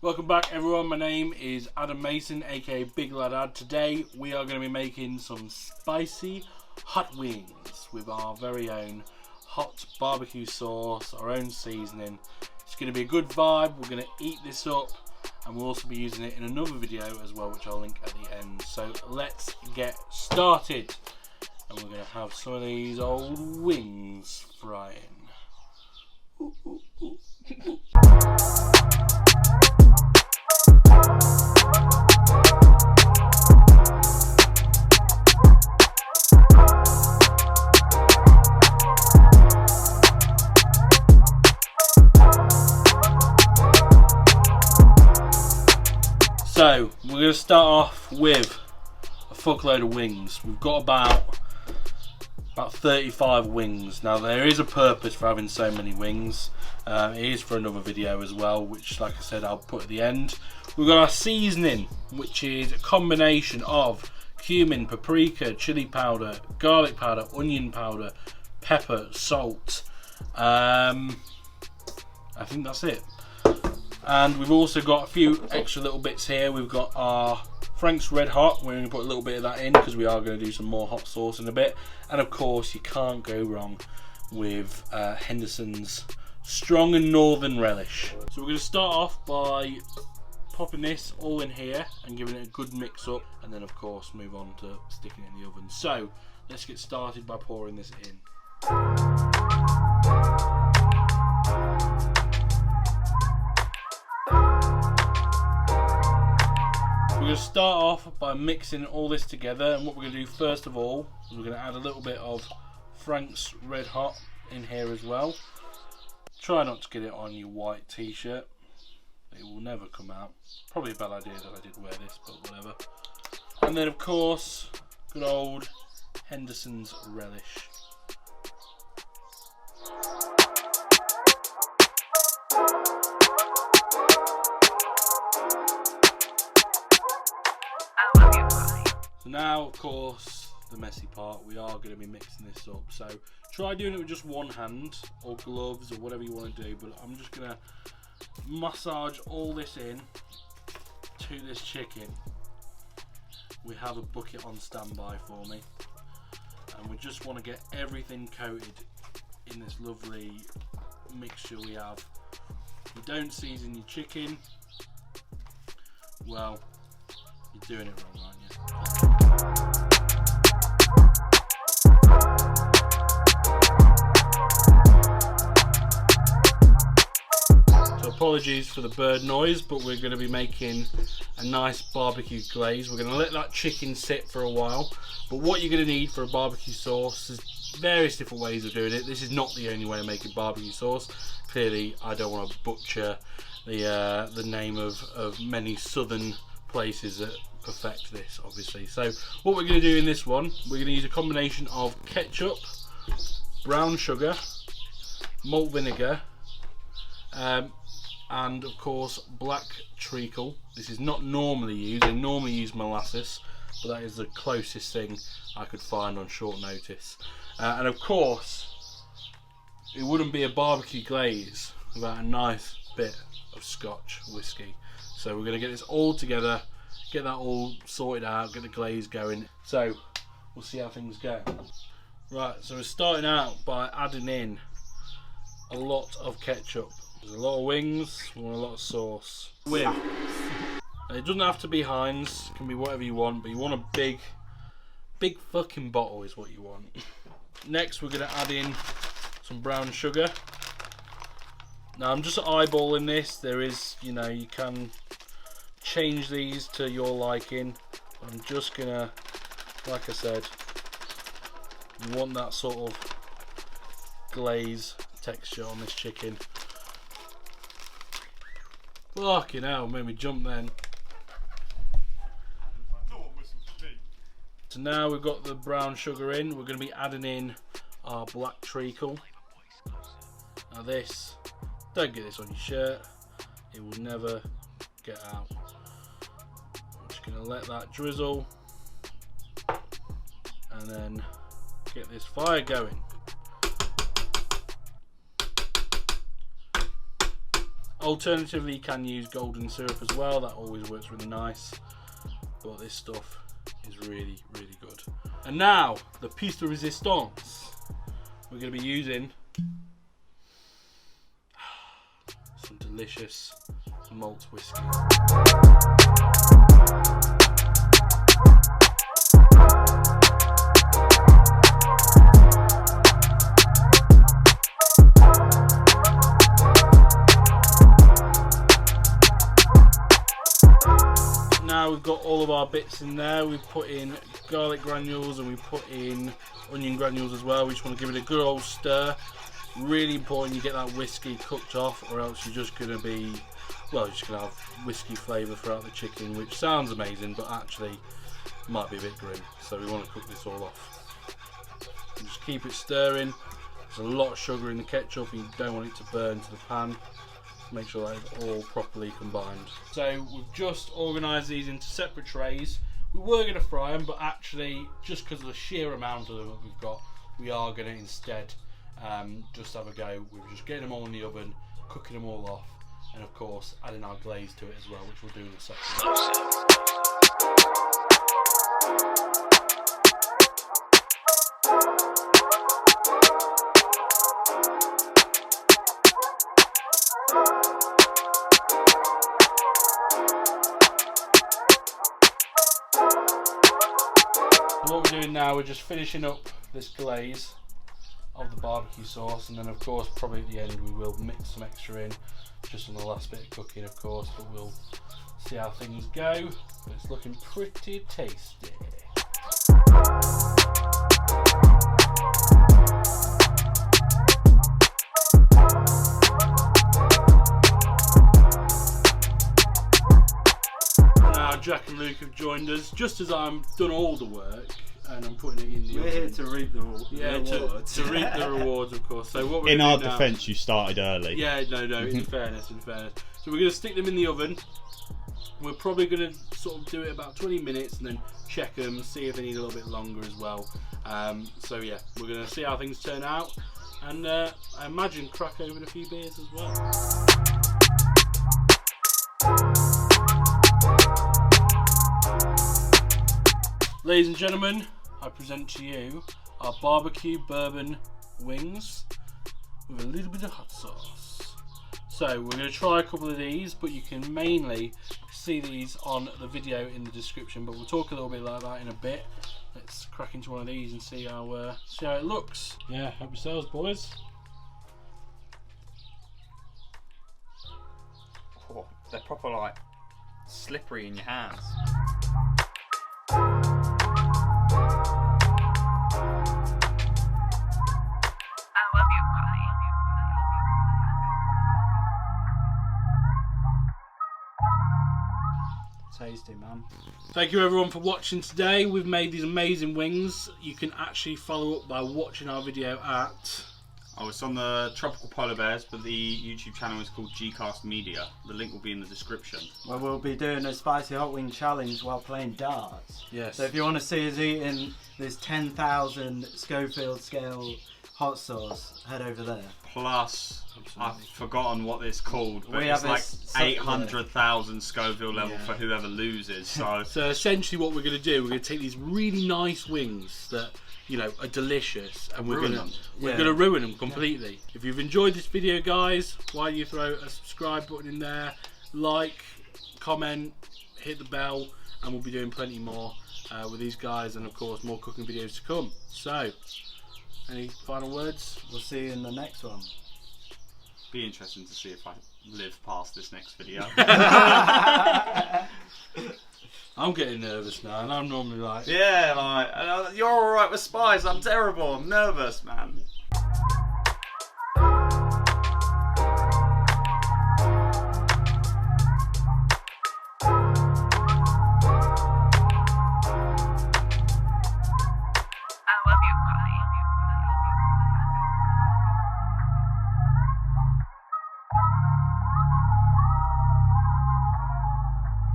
Welcome back everyone, my name is Adam Mason aka BigLadAd. Today we are going to be making some spicy hot wings with our very own hot barbecue sauce, our own seasoning. It's going to be a good vibe. We're going to eat this up and we'll also be using it in another video as well, which I'll link at the end. So let's get started, and we're going to have some of these old wings frying. Ooh, ooh, ooh. So we're going to start off with a fuckload of wings. We've got about 35 wings. Now there is a purpose for having so many wings. It is for another video as well, which, like I said, I'll put at the end. We've got our seasoning, which is a combination of cumin, paprika, chili powder, garlic powder, onion powder, pepper, salt. I think that's it. And we've also got a few extra little bits here. We've got our Frank's Red Hot. We're going to put a little bit of that in because we are going to do some more hot sauce in a bit. And of course, you can't go wrong with Henderson's Strong and Northern Relish. So we're going to start off by popping this all in here and giving it a good mix up, and then of course move on to sticking it in the oven. So let's get started by pouring this in. We're going to start off by mixing all this together, and what we're going to do first of all is we're going to add a little bit of Frank's Red Hot in here as well. Try not to get it on your white t-shirt, it will never come out. Probably a bad idea that I did wear this, but whatever. And then of course, good old Henderson's Relish. So now, of course, the messy part, we are going to be mixing this up. So try doing it with just one hand, or gloves, or whatever you want to do. But I'm just going to massage all this in to this chicken. We have a bucket on standby for me. And we just want to get everything coated in this lovely mixture we have. If you don't season your chicken, well, you're doing it wrong, aren't you? So apologies for the bird noise, but we're going to be making a nice barbecue glaze. We're going to let that chicken sit for a while, but what you're going to need for a barbecue sauce is various different ways of doing it. This is not the only way of making barbecue sauce. Clearly I don't want to butcher the name of many southern places that perfect this, obviously. So what we're going to do in this one, we're going to use a combination of ketchup, brown sugar, malt vinegar, and of course black treacle. This is not normally used. I normally use molasses, but that is the closest thing I could find on short notice. And of course, it wouldn't be a barbecue glaze without a nice bit of Scotch whiskey. So we're going to get this all together, get that all sorted out, get the glaze going. So we'll see how things go. Right, so we're starting out by adding in a lot of ketchup. There's a lot of wings, we want a lot of sauce. With, and it doesn't have to be Heinz, it can be whatever you want, but you want a big fucking bottle is what you want. Next we're going to add in some brown sugar. Now I'm just eyeballing this. There is, you know, you can change these to your liking. I'm just gonna, like I said, you want that sort of glaze texture on this chicken. Fucking hell, made me jump then. So now we've got the brown sugar in, we're going to be adding in our black treacle. Now this, don't get this on your shirt, it will never get out. I'm just going to let that drizzle and then get this fire going. Alternatively, you can use golden syrup as well. That always works really nice. But this stuff is really, really good. And now, the piece de resistance. We're going to be using some delicious malt whiskey. Now we've got all of our bits in there. We've put in garlic granules and we've put in onion granules as well. We just want to give it a good old stir. Really important you get that whiskey cooked off, or else you're just going to be, well, you're just going to have whiskey flavour throughout the chicken, which sounds amazing, but actually might be a bit grim. So we want to cook this all off. And just keep it stirring. There's a lot of sugar in the ketchup and you don't want it to burn to the pan. Make sure that it's all properly combined. So we've just organised these into separate trays. We were going to fry them, but actually, just because of the sheer amount of them that we've got, we are going to instead just have a go with just getting them all in the oven, cooking them all off, and of course adding our glaze to it as well, which we'll do in a second. What we're doing now, we're just finishing up this glaze of the barbecue sauce, and then of course probably at the end we will mix some extra in just on the last bit of cooking, of course, but we'll see how things go. But it's looking pretty tasty. Now Jack and Luke have joined us just as I'm done all the work and I'm putting it in the oven. We're here to reap the rewards. To reap the rewards, of course. So what we're in our defence, you started early. Yeah, no. In fairness. So we're going to stick them in the oven. We're probably going to sort of do it about 20 minutes and then check them, see if they need a little bit longer as well. So yeah, we're going to see how things turn out, and I imagine crack open a few beers as well. Ladies and gentlemen, I present to you our barbecue bourbon wings with a little bit of hot sauce. So we're going to try a couple of these, but you can mainly see these on the video in the description, but we'll talk a little bit like that in a bit. Let's crack into one of these and see how it looks. Yeah, help yourselves, boys. Oh, they're proper like slippery in your hands. Tasty, man. Thank you everyone for watching today. We've made these amazing wings. You can actually follow up by watching our video at... Oh, it's on the Tropical Polar Bears, but the YouTube channel is called Gcast Media. The link will be in the description. Well, we'll be doing a spicy hot wing challenge while playing darts. Yes. So if you want to see us eating this 10,000 Schofield scale hot sauce, head over there. Plus, I've forgotten what it's called, but We it's have like a 800,000 Scoville level Yeah. for whoever loses. So So essentially what we're going to do, we're going to take these really nice wings that, you know, are delicious, and we're Ruin going them. to ruin them completely. If you've enjoyed this video, guys, why don't you throw a subscribe button in there, like, comment, hit the bell, and we'll be doing plenty more with these guys, and of course more cooking videos to come. So, any final words? We'll see you in the next one. be interesting to see if I live past this next video. I'm getting nervous now, and I'm normally like... Yeah, like, you're alright with spies, I'm terrible, I'm nervous, man.